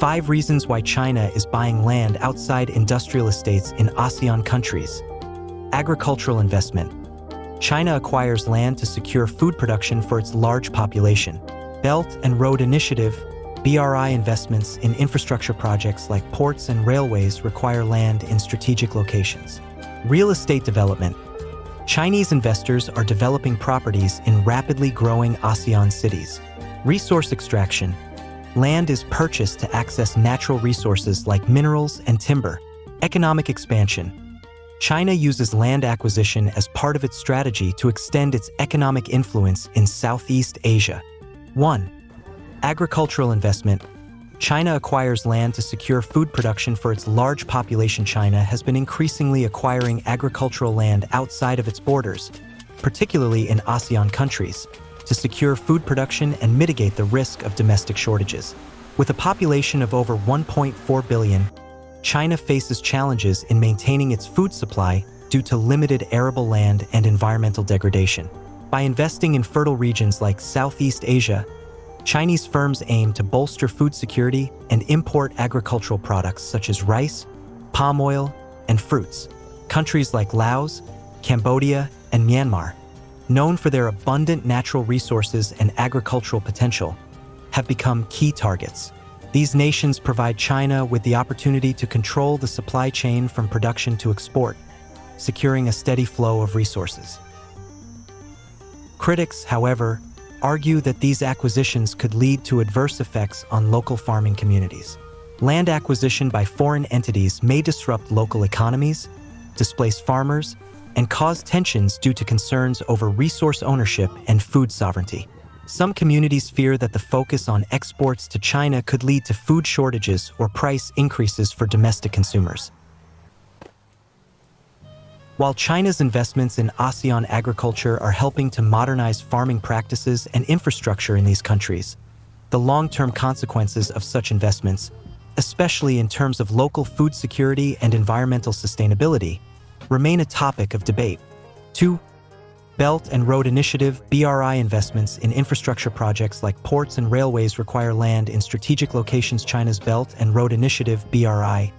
5 reasons why China is buying land outside industrial estates in ASEAN countries. Agricultural investment. China acquires land to secure food production for its large population. Belt and Road Initiative, BRI investments in infrastructure projects like ports and railways require land in strategic locations. Real estate development. Chinese investors are developing properties in rapidly growing ASEAN cities. Resource extraction. Land is purchased to access natural resources like minerals and timber. Economic expansion. China uses land acquisition as part of its strategy to extend its economic influence in Southeast Asia. 1. Agricultural investment. China acquires land to secure food production for its large population. China has been increasingly acquiring agricultural land outside of its borders, particularly in ASEAN countries, to secure food production and mitigate the risk of domestic shortages. With a population of over 1.4 billion, China faces challenges in maintaining its food supply due to limited arable land and environmental degradation. By investing in fertile regions like Southeast Asia, Chinese firms aim to bolster food security and import agricultural products such as rice, palm oil, and fruits. Countries like Laos, Cambodia, and Myanmar, known for their abundant natural resources and agricultural potential, have become key targets. These nations provide China with the opportunity to control the supply chain from production to export, securing a steady flow of resources. Critics, however, argue that these acquisitions could lead to adverse effects on local farming communities. Land acquisition by foreign entities may disrupt local economies, displace farmers, and cause tensions due to concerns over resource ownership and food sovereignty. Some communities fear that the focus on exports to China could lead to food shortages or price increases for domestic consumers. While China's investments in ASEAN agriculture are helping to modernize farming practices and infrastructure in these countries, the long-term consequences of such investments, especially in terms of local food security and environmental sustainability, remain a topic of debate. 2. Belt and Road Initiative (BRI) investments in infrastructure projects like ports and railways require land in strategic locations. China's Belt and Road Initiative (BRI)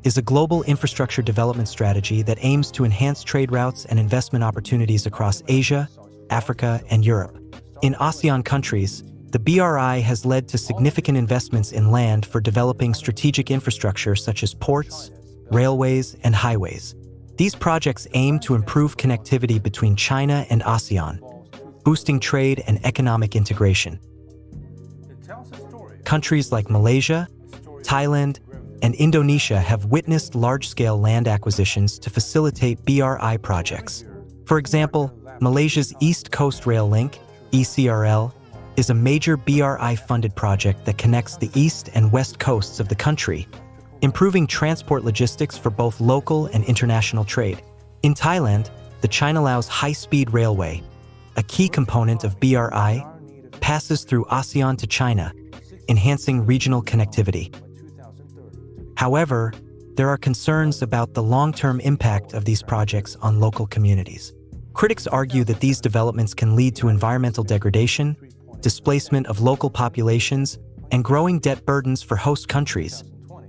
is a global infrastructure development strategy that aims to enhance trade routes and investment opportunities across Asia, Africa, and Europe. In ASEAN countries, the BRI has led to significant investments in land for developing strategic infrastructure such as ports, railways, and highways. These projects aim to improve connectivity between China and ASEAN, boosting trade and economic integration. Countries like Malaysia, Thailand, and Indonesia have witnessed large-scale land acquisitions to facilitate BRI projects. For example, Malaysia's East Coast Rail Link, ECRL, is a major BRI-funded project that connects the east and west coasts of the country, improving transport logistics for both local and international trade. In Thailand, the China-Laos High-Speed Railway, a key component of BRI, passes through ASEAN to China, enhancing regional connectivity. However, there are concerns about the long-term impact of these projects on local communities. Critics argue that these developments can lead to environmental degradation, displacement of local populations, and growing debt burdens for host countries,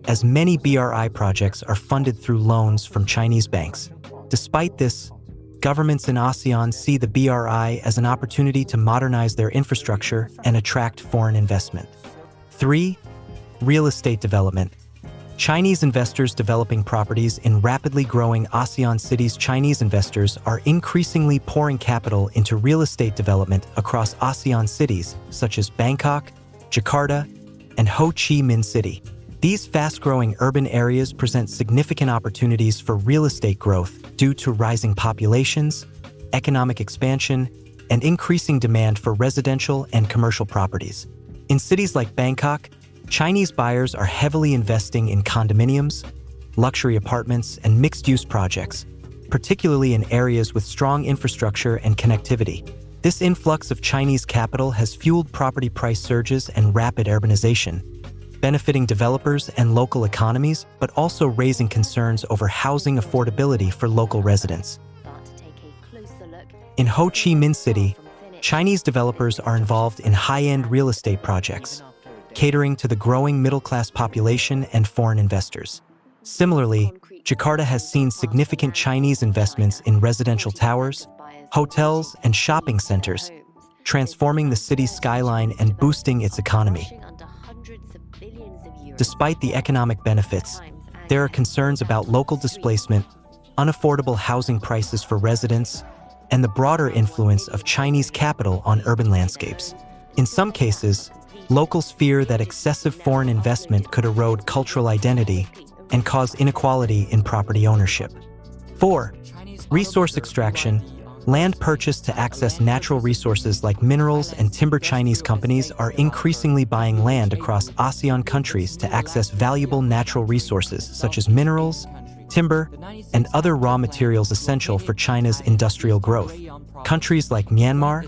as many BRI projects are funded through loans from Chinese banks. Despite this, governments in ASEAN see the BRI as an opportunity to modernize their infrastructure and attract foreign investment. 3. Real estate development. Chinese investors developing properties in rapidly growing ASEAN cities. Chinese investors are increasingly pouring capital into real estate development across ASEAN cities such as Bangkok, Jakarta, and Ho Chi Minh City. These fast-growing urban areas present significant opportunities for real estate growth due to rising populations, economic expansion, and increasing demand for residential and commercial properties. In cities like Bangkok, Chinese buyers are heavily investing in condominiums, luxury apartments, and mixed-use projects, particularly in areas with strong infrastructure and connectivity. This influx of Chinese capital has fueled property price surges and rapid urbanization, benefiting developers and local economies, but also raising concerns over housing affordability for local residents. In Ho Chi Minh City, Chinese developers are involved in high-end real estate projects, catering to the growing middle-class population and foreign investors. Similarly, Jakarta has seen significant Chinese investments in residential towers, hotels, and shopping centers, transforming the city's skyline and boosting its economy. Despite the economic benefits, there are concerns about local displacement, unaffordable housing prices for residents, and the broader influence of Chinese capital on urban landscapes. In some cases, locals fear that excessive foreign investment could erode cultural identity and cause inequality in property ownership. 4. Resource extraction. Land purchased to access natural resources like minerals and timber. Chinese companies are increasingly buying land across ASEAN countries to access valuable natural resources such as minerals, timber, and other raw materials essential for China's industrial growth. Countries like Myanmar,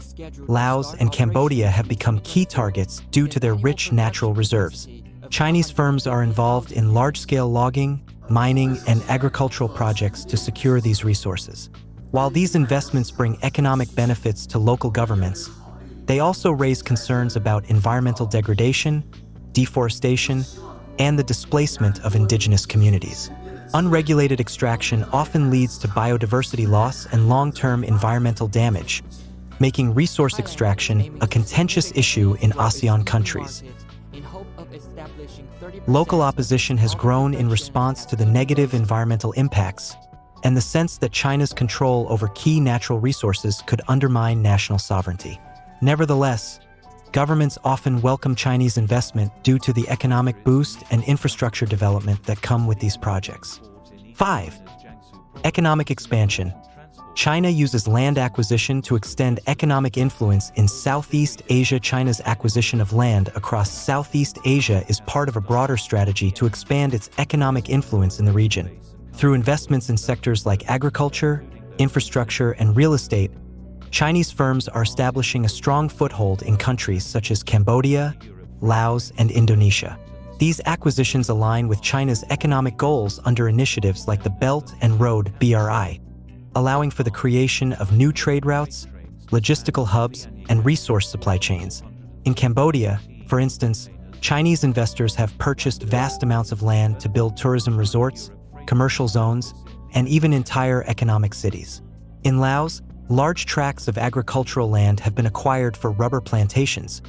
Laos, and Cambodia have become key targets due to their rich natural reserves. Chinese firms are involved in large-scale logging, mining, and agricultural projects to secure these resources. While these investments bring economic benefits to local governments, they also raise concerns about environmental degradation, deforestation, and the displacement of indigenous communities. Unregulated extraction often leads to biodiversity loss and long-term environmental damage, making resource extraction a contentious issue in ASEAN countries. Local opposition has grown in response to the negative environmental impacts and the sense that China's control over key natural resources could undermine national sovereignty. Nevertheless, governments often welcome Chinese investment due to the economic boost and infrastructure development that come with these projects. 5. Economic expansion. China uses land acquisition to extend economic influence in Southeast Asia. China's acquisition of land across Southeast Asia is part of a broader strategy to expand its economic influence in the region. Through investments in sectors like agriculture, infrastructure, and real estate, Chinese firms are establishing a strong foothold in countries such as Cambodia, Laos, and Indonesia. These acquisitions align with China's economic goals under initiatives like the Belt and Road (BRI), allowing for the creation of new trade routes, logistical hubs, and resource supply chains. In Cambodia, for instance, Chinese investors have purchased vast amounts of land to build tourism resorts, commercial zones, and even entire economic cities. In Laos, large tracts of agricultural land have been acquired for rubber plantations,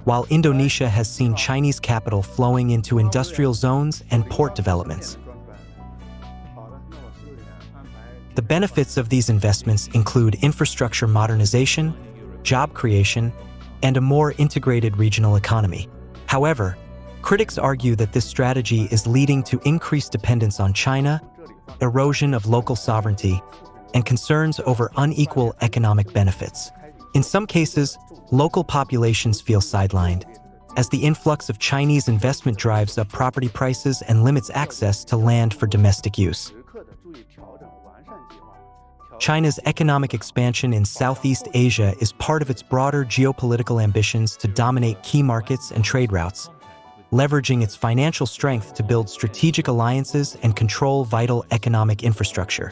while Indonesia has seen Chinese capital flowing into industrial zones and port developments. The benefits of these investments include infrastructure modernization, job creation, and a more integrated regional economy. However, critics argue that this strategy is leading to increased dependence on China, erosion of local sovereignty, and concerns over unequal economic benefits. In some cases, local populations feel sidelined, as the influx of Chinese investment drives up property prices and limits access to land for domestic use. China's economic expansion in Southeast Asia is part of its broader geopolitical ambitions to dominate key markets and trade routes, leveraging its financial strength to build strategic alliances and control vital economic infrastructure.